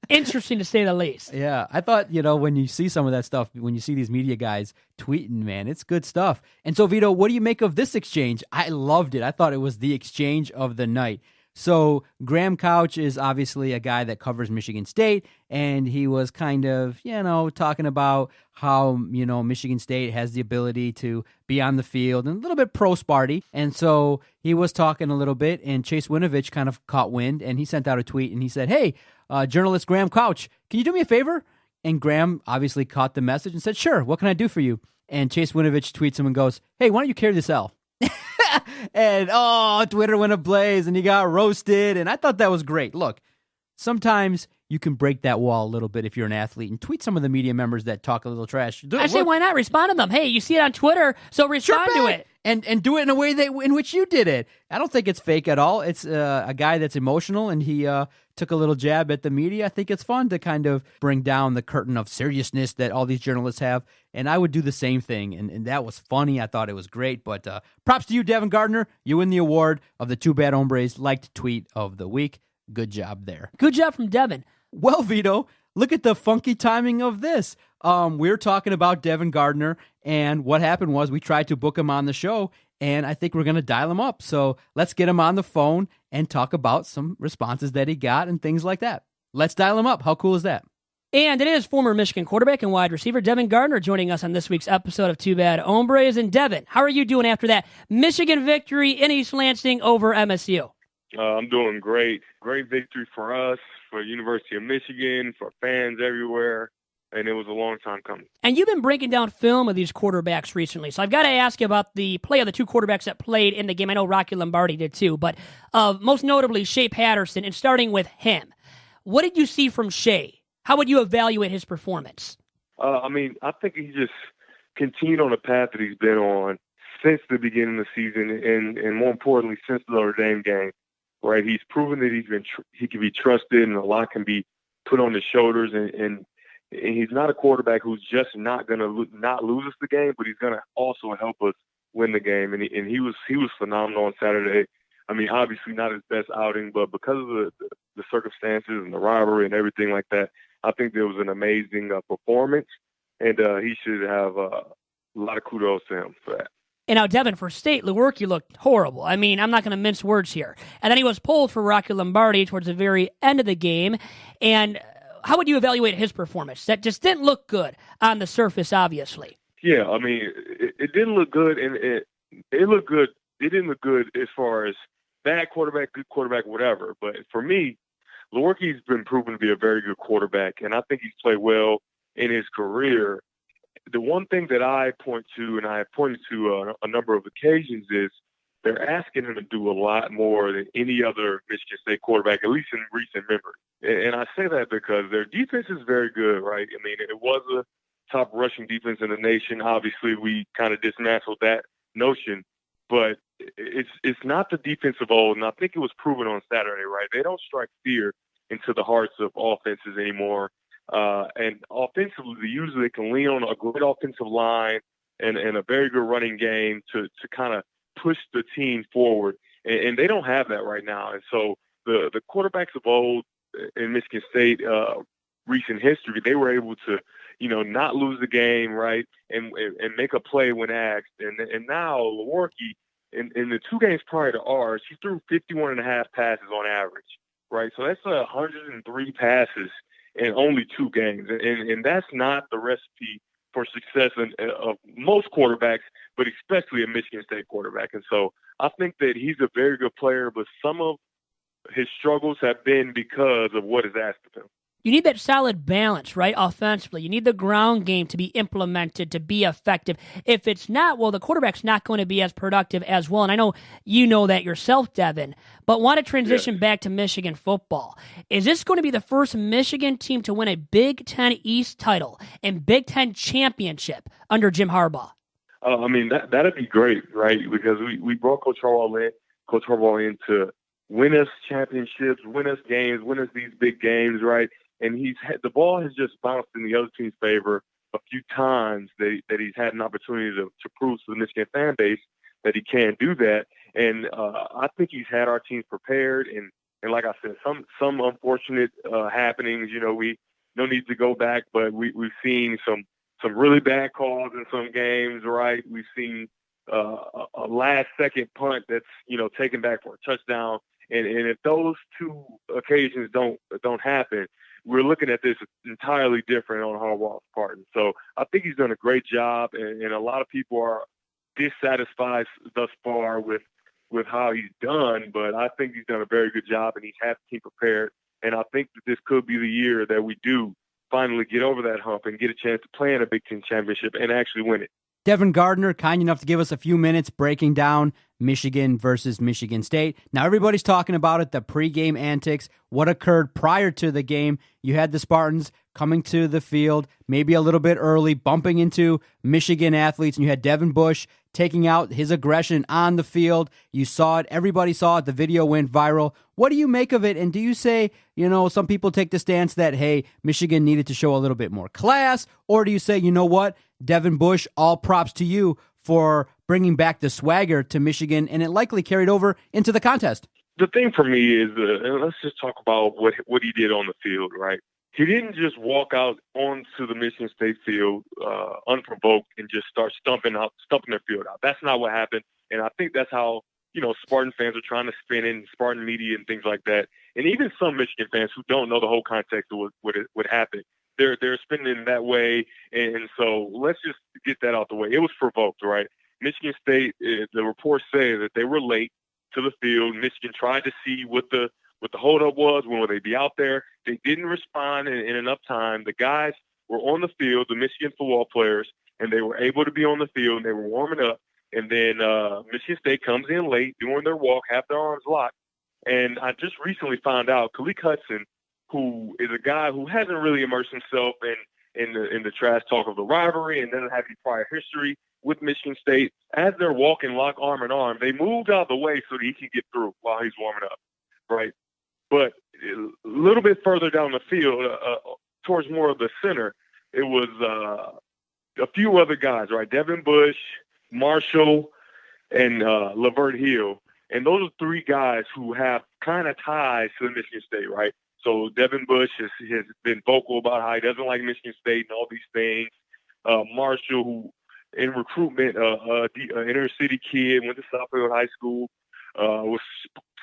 Interesting to say the least. Yeah, I thought, when you see some of that stuff, when you see these media guys tweeting, man, it's good stuff. And so, Vito, what do you make of this exchange? I loved it. I thought it was the exchange of the night. So Graham Couch is obviously a guy that covers Michigan State, and he was kind of, talking about how, Michigan State has the ability to be on the field and a little bit pro-Sparty. And so he was talking a little bit, and Chase Winovich kind of caught wind, and he sent out a tweet, and he said, hey, journalist Graham Couch, can you do me a favor? And Graham obviously caught the message and said, sure, what can I do for you? And Chase Winovich tweets him and goes, hey, why don't you carry this L? And, Twitter went ablaze, and he got roasted, and I thought that was great. Look, sometimes you can break that wall a little bit if you're an athlete and tweet some of the media members that talk a little trash. I say, why not? Respond to them. Hey, you see it on Twitter, so respond to it. and do it in a way in which you did it. I don't think it's fake at all. It's a guy that's emotional, and he took a little jab at the media. I think it's fun to kind of bring down the curtain of seriousness that all these journalists have, and I would do the same thing, and that was funny. I thought it was great, but props to you, Devin Gardner. You win the award of the Two Bad Hombres Liked Tweet of the Week. Good job there. Good job from Devin. Well, Vito, look at the funky timing of this. We were talking about Devin Gardner, and what happened was we tried to book him on the show, and I think we're going to dial him up. So let's get him on the phone and talk about some responses that he got and things like that. Let's dial him up. How cool is that? And it is former Michigan quarterback and wide receiver Devin Gardner joining us on this week's episode of Two Bad Hombres. And Devin, how are you doing after that Michigan victory in East Lansing over MSU? I'm doing great. Great victory for us, for University of Michigan, for fans everywhere, and it was a long time coming. And you've been breaking down film of these quarterbacks recently, so I've got to ask you about the play of the two quarterbacks that played in the game. I know Rocky Lombardi did too, but most notably Shea Patterson, and starting with him. What did you see from Shea? How would you evaluate his performance? I think he just continued on the path that he's been on since the beginning of the season, and more importantly, since the Notre Dame game. Right, he's proven that he can be trusted, and a lot can be put on his shoulders. And he's not a quarterback who's just not going to not lose us the game, but he's going to also help us win the game. And he was phenomenal on Saturday. I mean, obviously not his best outing, but because of the circumstances and the rivalry and everything like that, I think there was an amazing performance, and he should have a lot of kudos to him for that. And now, Devin, for State, Lewerke looked horrible. I mean, I'm not going to mince words here. And then he was pulled for Rocky Lombardi towards the very end of the game. And how would you evaluate his performance? That just didn't look good on the surface, obviously. Yeah, I mean, it didn't look good, and it looked good. It didn't look good as far as bad quarterback, good quarterback, whatever. But for me, Lewerke's been proven to be a very good quarterback, and I think he's played well in his career. The one thing that I point to, and I have pointed to a number of occasions, is they're asking him to do a lot more than any other Michigan State quarterback, at least in recent memory. And I say that because their defense is very good, right? I mean, it was a top rushing defense in the nation. Obviously, we kind of dismantled that notion, but it's not the defense of old, and I think it was proven on Saturday, right? They don't strike fear into the hearts of offenses anymore. And offensively, usually they can lean on a great offensive line and a very good running game to kind of push the team forward. And they don't have that right now. And so the quarterbacks of old in Michigan State, recent history, they were able to, not lose the game, right, and make a play when asked. And now Lewerke, in the two games prior to ours, he threw 51.5 passes on average, right? So that's 103 passes in only two games. And that's not the recipe for success of most quarterbacks, but especially a Michigan State quarterback. And so I think that he's a very good player, but some of his struggles have been because of what is asked of him. You need that solid balance, right, offensively. You need the ground game to be implemented, to be effective. If it's not, well, the quarterback's not going to be as productive as well. And I know you know that yourself, Devin, but want to transition back to Michigan football. Is this going to be the first Michigan team to win a Big Ten East title and Big Ten championship under Jim Harbaugh? I mean, that'd be great, right, because we brought Coach Harbaugh in to win us championships, win us games, win us these big games, right? And the ball has just bounced in the other team's favor a few times that he's had an opportunity to prove to the Michigan fan base that he can do that. And I think he's had our teams prepared. And like I said, some unfortunate happenings. We no need to go back, but we've seen some really bad calls in some games, right? We've seen a last-second punt that's taken back for a touchdown. And if those two occasions don't happen, we're looking at this entirely different on Harbaugh's part. And so I think he's done a great job, and a lot of people are dissatisfied thus far with how he's done, but I think he's done a very good job, and he's had the team prepared. And I think that this could be the year that we do finally get over that hump and get a chance to play in a Big Ten championship and actually win it. Devin Gardner, kind enough to give us a few minutes breaking down Michigan versus Michigan State. Now, everybody's talking about it, the pregame antics, what occurred prior to the game. You had the Spartans coming to the field, maybe a little bit early, bumping into Michigan athletes, and you had Devin Bush taking out his aggression on the field. You saw it. Everybody saw it. The video went viral. What do you make of it? And do you say, some people take the stance that, hey, Michigan needed to show a little bit more class? Or do you say, you know what, Devin Bush, all props to you for bringing back the swagger to Michigan, and it likely carried over into the contest? The thing for me is, and let's just talk about what he did on the field, right? He didn't just walk out onto the Michigan State field unprovoked and just start stumping their field out. That's not what happened, and I think that's how Spartan fans are trying to spin in, Spartan media and things like that, and even some Michigan fans who don't know the whole context of what happened. They're spinning it that way, and so let's just get that out the way. It was provoked, right? Michigan State, the reports say that they were late to the field. Michigan tried to see what the holdup was, when would they be out there. They didn't respond in enough time. The guys were on the field, the Michigan football players, and they were able to be on the field, and they were warming up. And then Michigan State comes in late, doing their walk, have their arms locked. And I just recently found out Khalid Hudson, who is a guy who hasn't really immersed himself in the trash talk of the rivalry and doesn't have any prior history with Michigan State, as they're walking lock arm in arm, they moved out of the way so that he can get through while he's warming up, right? But a little bit further down the field, towards more of the center, it was a few other guys, right? Devin Bush, Marshall, and Lavert Hill. And those are three guys who have kind of ties to the Michigan State, right? So Devin Bush has been vocal about how he doesn't like Michigan State and all these things. Marshall, who in recruitment, inner city kid, went to Southfield High School, was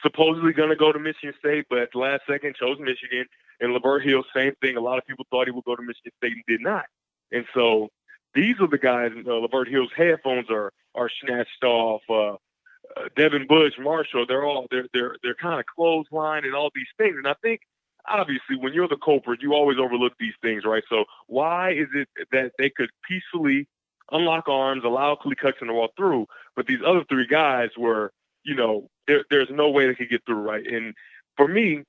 supposedly going to go to Michigan State, but at the last second chose Michigan. And Lavert Hill, same thing. A lot of people thought he would go to Michigan State and did not. And so these are the guys. Lavert Hill's headphones are snatched off. Devin Bush, Marshall, they're kind of clothesline and all these things. And I think, obviously, when you're the culprit, you always overlook these things, right? So why is it that they could peacefully unlock arms, allow Khalid Hudson to walk through, but these other three guys were, there's no way they could get through, right? And for me,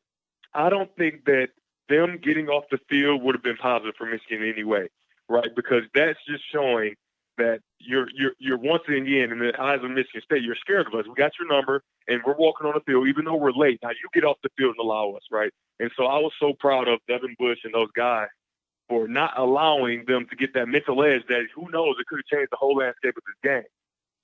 I don't think that them getting off the field would have been positive for Michigan in any way, right? Because that's just showing that you're once again, in the eyes of Michigan State, you're scared of us. We got your number, and we're walking on the field, even though we're late. Now you get off the field and allow us, right? And so I was so proud of Devin Bush and those guys for not allowing them to get that mental edge that, who knows, it could have changed the whole landscape of this game.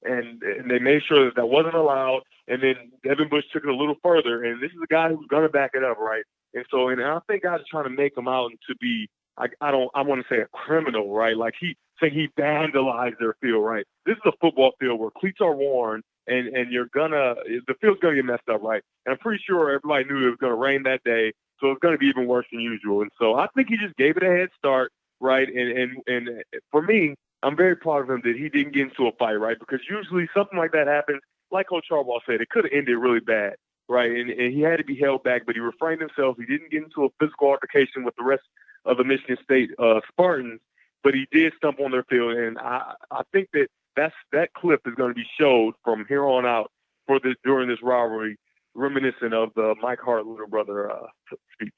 And they made sure that wasn't allowed. And then Devin Bush took it a little further. And this is a guy who's going to back it up, right? And so, and I think guys are trying to make him out to be, I want to say a criminal, right? Like he vandalized their field, right? This is a football field where cleats are worn and the field's going to get messed up, right? And I'm pretty sure everybody knew it was going to rain that day. So it's going to be even worse than usual. And so I think he just gave it a head start, right? And for me, I'm very proud of him that he didn't get into a fight, right? Because usually something like that happens, like Coach Harbaugh said, it could have ended really bad, right? And he had to be held back, but he refrained himself. He didn't get into a physical altercation with the rest of the Michigan State Spartans, but he did stump on their field. And I think that clip is going to be showed from here on out during this rivalry, reminiscent of the Mike Hart little brother speech.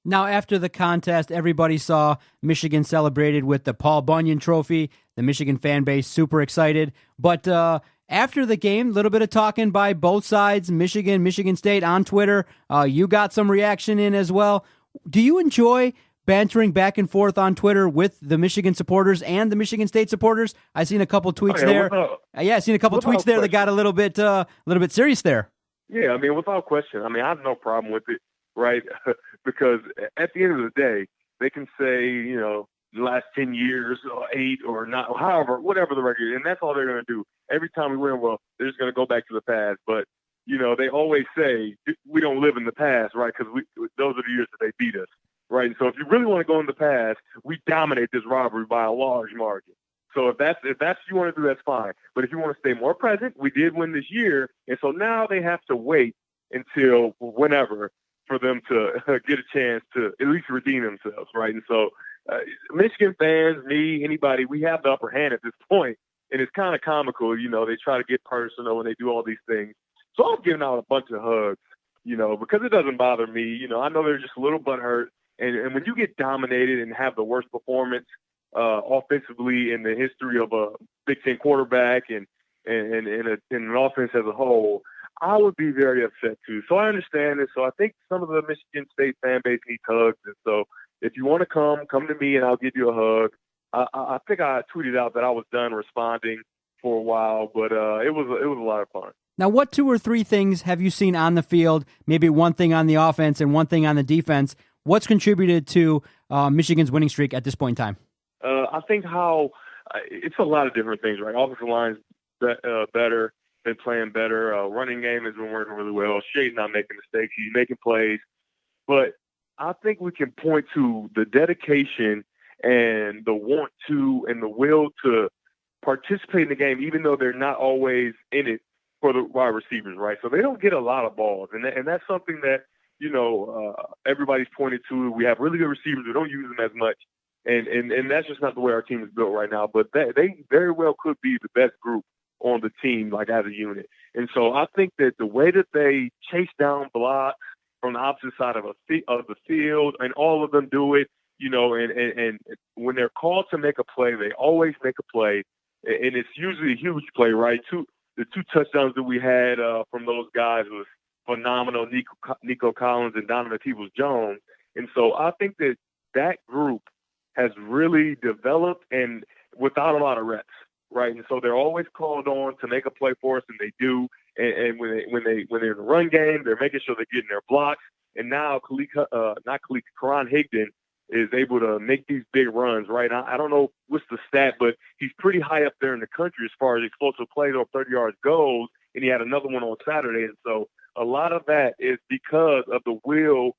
Now, after the contest, everybody saw Michigan celebrated with the Paul Bunyan Trophy. The Michigan fan base super excited. But after the game, a little bit of talking by both sides, Michigan State on Twitter. You got some reaction in as well. Do you enjoy bantering back and forth on Twitter with the Michigan supporters and the Michigan State supporters? I've seen a couple tweets there. I've seen a couple tweets there that got a little bit serious there. Yeah, I mean, without question. I mean, I have no problem with it, right? Because at the end of the day, they can say, the last 10 years or 8 or not, however, whatever the record is, and that's all they're going to do. Every time we win, well, they're just going to go back to the past. But, they always say we don't live in the past, right? Because those are the years that they beat us, right? And so if you really want to go in the past, we dominate this rivalry by a large margin. So if that's what you want to do, that's fine. But if you want to stay more present, we did win this year, and so now they have to wait until whenever for them to get a chance to at least redeem themselves, right? And so Michigan fans, me, anybody, we have the upper hand at this point. and it's kind of comical. They try to get personal and they do all these things. So I'm giving out a bunch of hugs, because it doesn't bother me. I know they're just a little butthurt. And when you get dominated and have the worst performance offensively in the history of a Big Ten quarterback and in an offense as a whole, I would be very upset too. So I understand it. So I think some of the Michigan State fan base needs hugs. And so if you want to come to me and I'll give you a hug. I think I tweeted out that I was done responding for a while, but it was a lot of fun. Now, what 2 or 3 things have you seen on the field, maybe one thing on the offense and one thing on the defense? What's contributed to Michigan's winning streak at this point in time? I think it's a lot of different things, right? Offensive line's better, been playing better. Running game has been working really well. Shea's not making mistakes. He's making plays. But I think we can point to the dedication and the want to and the will to participate in the game, even though they're not always in it for the wide receivers, right? So they don't get a lot of balls. And that's something that, everybody's pointed to. We have really good receivers. We don't use them as much. And that's just not the way our team is built right now. But they very well could be the best group on the team, like as a unit. And so I think that the way that they chase down blocks from the opposite side of the field, and all of them do it, and when they're called to make a play, they always make a play. And it's usually a huge play, right? The 2 touchdowns that we had from those guys was phenomenal, Nico Collins and Donovan Peoples-Jones. And so I think that group has really developed and without a lot of reps, right? And so they're always called on to make a play for us, and they do. And when they're in the run game, they're making sure they're getting their blocks. And now Karan Higdon is able to make these big runs, right? I don't know what's the stat, but he's pretty high up there in the country as far as explosive plays over 30 yards goes, and he had another one on Saturday. And so a lot of that is because of the will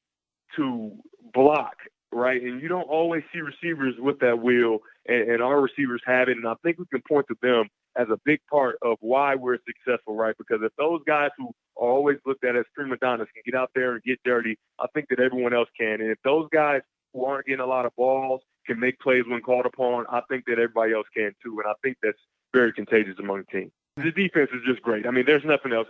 to block, right? And you don't always see receivers with that will, and our receivers have it, and I think we can point to them as a big part of why we're successful, right? Because if those guys who are always looked at as prima donnas can get out there and get dirty, I think that everyone else can. And if those guys who aren't getting a lot of balls can make plays when called upon, I think that everybody else can too. And I think that's very contagious among the team. The defense is just great. I mean, there's nothing else.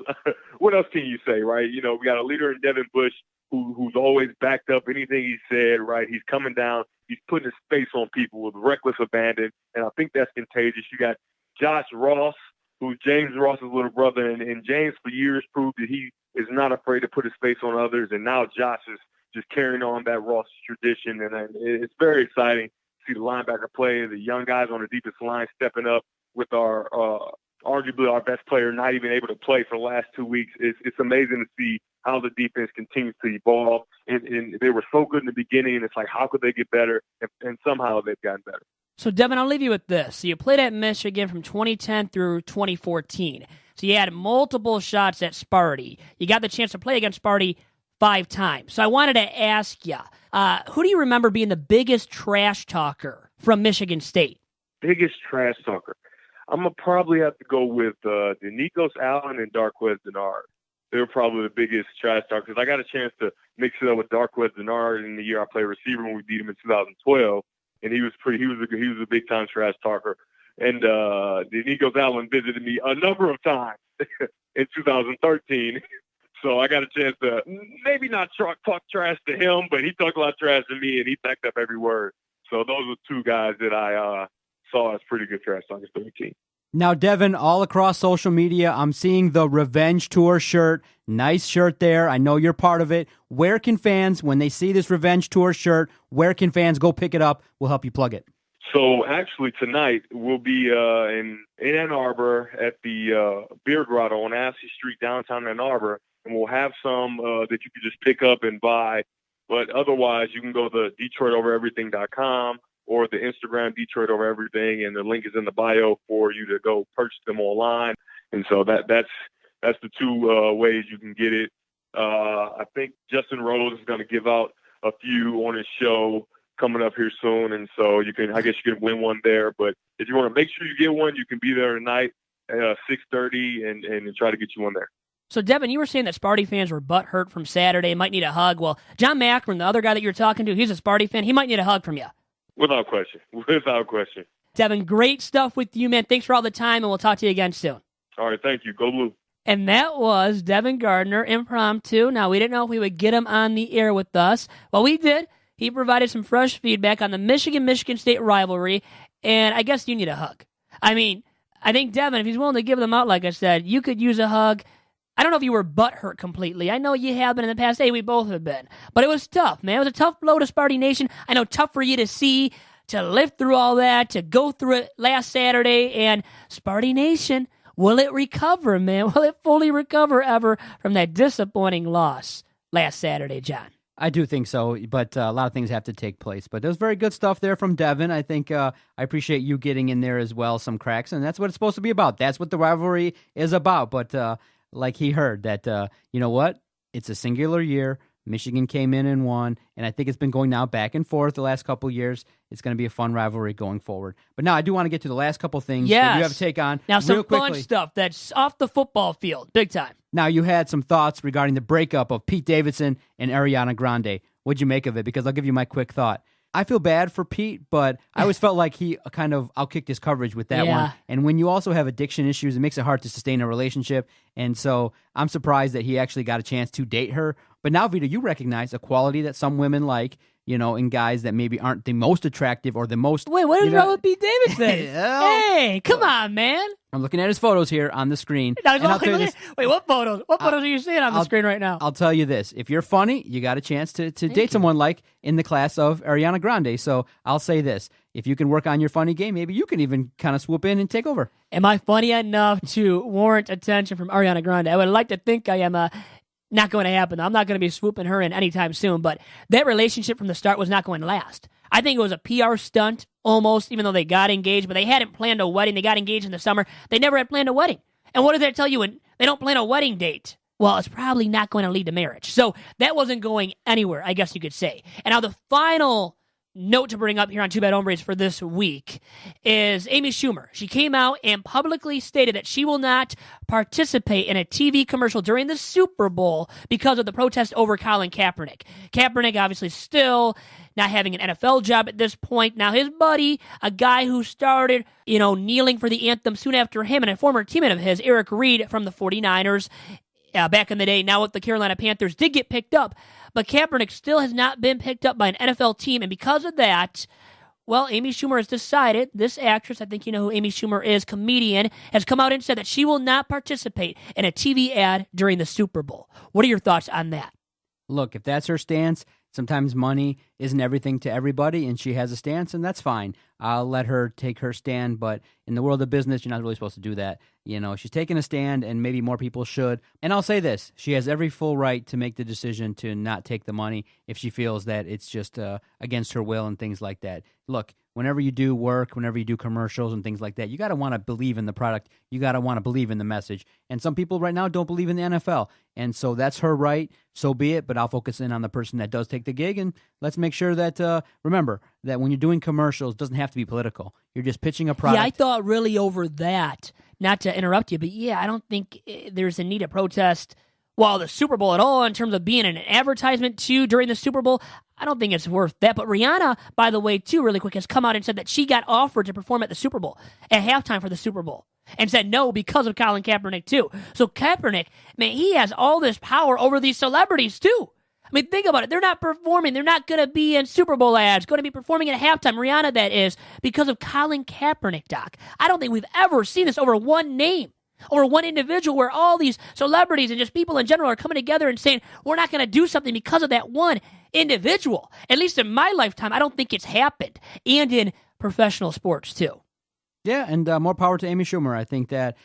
What else can you say, right? We got a leader in Devin Bush who's always backed up anything he said, right? He's coming down. He's putting his face on people with reckless abandon. And I think that's contagious. You got Josh Ross, who's James Ross's little brother. And James for years proved that he is not afraid to put his face on others. And now Josh is just carrying on that Ross tradition. And it's very exciting to see the linebacker play, the young guys on the deepest line stepping up with our arguably our best player not even able to play for the last 2 weeks. It's amazing to see how the defense continues to evolve. And they were so good in the beginning, and it's like, how could they get better? And somehow they've gotten better. So, Devin, I'll leave you with this. So you played at Michigan from 2010 through 2014. So you had multiple shots at Sparty. You got the chance to play against Sparty 5 times. So I wanted to ask you, who do you remember being the biggest trash talker from Michigan State? Biggest trash talker? I'm going to probably have to go with Denikos Allen and Darquez Denard. They were probably the biggest trash talkers. I got a chance to mix it up with Darquez Denard in the year I played receiver when we beat him in 2012, and he was a big time trash talker. And Denikos Allen visited me a number of times in 2013. So I got a chance to maybe not talk trash to him, but he talked a lot of trash to me, and he backed up every word. So those were 2 guys that I saw as pretty good trash talkers for the team. Now, Devin, all across social media, I'm seeing the Revenge Tour shirt. Nice shirt there. I know you're part of it. Where can fans, when they see this Revenge Tour shirt, where can fans go pick it up? We'll help you plug it. So actually tonight we'll be in Ann Arbor at the Beer Grotto on Ashley Street, downtown Ann Arbor, and we'll have some that you can just pick up and buy. But otherwise, you can go to DetroitOverEverything.com or the Instagram Detroit Over Everything, and the link is in the bio for you to go purchase them online. And so that's the 2 ways you can get it. I think Justin Rose is going to give out a few on his show coming up here soon, and so I guess you can win one there. But if you want to make sure you get one, you can be there tonight at 6:30 and try to get you one there. So, Devin, you were saying that Sparty fans were butthurt from Saturday and might need a hug. Well, John Macron, the other guy that you're talking to, he's a Sparty fan. He might need a hug from you. Without question. Devin, great stuff with you, man. Thanks for all the time, and we'll talk to you again soon. All right, thank you. Go Blue. And that was Devin Gardner, impromptu. Now, we didn't know if we would get him on the air with us. Well, we did. He provided some fresh feedback on the Michigan State rivalry, and I guess you need a hug. I mean, I think Devin, if he's willing to give them out, like I said, you could use a hug. I don't know if you were butthurt completely. I know you have been in the past. Hey, we both have been. But it was tough, man. It was a tough blow to Sparty Nation. I know, tough for you to see, to live through all that, to go through it last Saturday. And Sparty Nation, will it recover, man? Will it fully recover ever from that disappointing loss last Saturday, John? I do think so, but a lot of things have to take place. But there was very good stuff there from Devin. I think I appreciate you getting in there as well, some cracks, and that's what it's supposed to be about. That's what the rivalry is about. But like he heard that, you know what? It's a singular year. Michigan came in and won, and I think it's been going now back and forth the last couple years. It's going to be a fun rivalry going forward. But now I do want to get to the last couple things that you have to take on. Now, some real quickly. fun stuff that's off the football field, big time. Now, you had some thoughts regarding the breakup of Pete Davidson and Ariana Grande. What'd you make of it? Because I'll give you my quick thought. I feel bad for Pete, but I always felt like he kind of outkicked his coverage with that one. And when you also have addiction issues, it makes it hard to sustain a relationship. And so I'm surprised that he actually got a chance to date her. But now, Vito, you recognize a quality that some women like, you know, in guys that maybe aren't the most attractive or the most... Wait, what is wrong with Pete Davidson? Hey, come on, man. I'm looking at his photos here on the screen. Wait, what photos? What photos are you seeing on the screen right now? I'll tell you this. If you're funny, you got a chance to date someone like in the class of Ariana Grande. So I'll say this. If you can work on your funny game, maybe you can even kind of swoop in and take over. Am I funny enough to warrant attention from Ariana Grande? I would like to think I am not going to happen. I'm not going to be swooping her in anytime soon, but that relationship from the start was not going to last. I think it was a PR stunt almost, even though they got engaged, but they hadn't planned a wedding. They got engaged in the summer. They never had planned a wedding. And what does that tell you when they don't plan a wedding date? Well, it's probably not going to lead to marriage. So that wasn't going anywhere, I guess you could say. And now the final note to bring up here on Two Bad Hombres for this week is Amy Schumer. She came out and publicly stated that she will not participate in a TV commercial during the Super Bowl because of the protest over Colin Kaepernick. Kaepernick obviously still not having an NFL job at this point. Now his buddy, a guy who started, kneeling for the anthem soon after him, and a former teammate of his, Eric Reed from the 49ers, back in the day, now with the Carolina Panthers, did get picked up. But Kaepernick still has not been picked up by an NFL team. And because of that, well, Amy Schumer has decided, this actress, I think you know who Amy Schumer is, comedian, has come out and said that she will not participate in a TV ad during the Super Bowl. What are your thoughts on that? Look, if that's her stance, sometimes money isn't everything to everybody, and she has a stance, and that's fine. I'll let her take her stand, but in the world of business, you're not really supposed to do that. She's taking a stand, and maybe more people should. And I'll say this, she has every full right to make the decision to not take the money if she feels that it's just against her will and things like that. Look, whenever you do work, whenever you do commercials and things like that, you got to want to believe in the product. You got to want to believe in the message. And some people right now don't believe in the NFL. And so that's her right. So be it. But I'll focus in on the person that does take the gig. And let's make sure that, remember, that when you're doing commercials, it doesn't have to be political. You're just pitching a product. Yeah, I thought really over that, not to interrupt you, but I don't think there's a need to protest, the Super Bowl at all in terms of being an advertisement too during the Super Bowl. I don't think it's worth that. But Rihanna, by the way, too, really quick, has come out and said that she got offered to perform at the Super Bowl, at halftime for the Super Bowl, and said no because of Colin Kaepernick too. So Kaepernick, man, he has all this power over these celebrities too. I mean, think about it. They're not performing. They're not going to be in Super Bowl ads, going to be performing at halftime. Rihanna, that is, because of Colin Kaepernick, Doc. I don't think we've ever seen this over one name, over one individual, where all these celebrities and just people in general are coming together and saying, we're not going to do something because of that one individual. At least in my lifetime, I don't think it's happened. And in professional sports, too. Yeah, and more power to Amy Schumer. I think that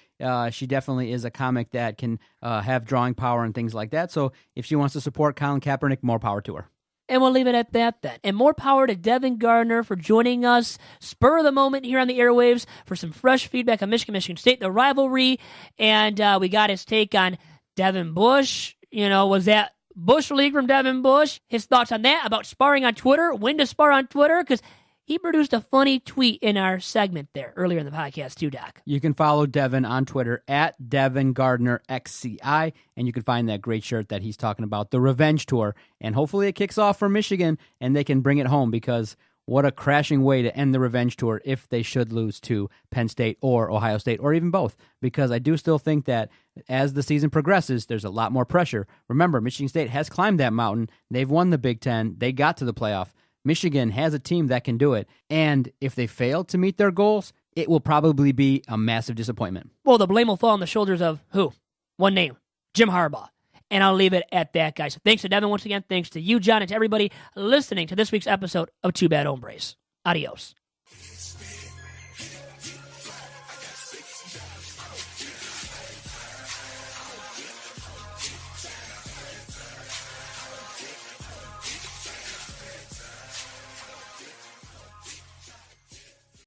she definitely is a comic that can have drawing power and things like that. So if she wants to support Colin Kaepernick, more power to her. And we'll leave it at that then. And more power to Devin Gardner for joining us, spur of the moment here on the airwaves, for some fresh feedback on Michigan State, the rivalry. And we got his take on Devin Bush. Was that Bush League from Devin Bush? His thoughts on that, about sparring on Twitter, when to spar on Twitter, because he produced a funny tweet in our segment there earlier in the podcast too, Doc. You can follow Devin on Twitter at Devin Gardner XCI, and you can find that great shirt that he's talking about, the Revenge Tour. And hopefully it kicks off for Michigan and they can bring it home, because what a crashing way to end the revenge tour if they should lose to Penn State or Ohio State, or even both, because I do still think that as the season progresses, there's a lot more pressure. Remember, Michigan State has climbed that mountain. They've won the Big Ten. They got to the playoff. Michigan has a team that can do it, and if they fail to meet their goals, it will probably be a massive disappointment. Well, the blame will fall on the shoulders of who? One name, Jim Harbaugh. And I'll leave it at that, guys. Thanks to Devin once again. Thanks to you, John, and to everybody listening to this week's episode of Two Bad Hombres. Adios.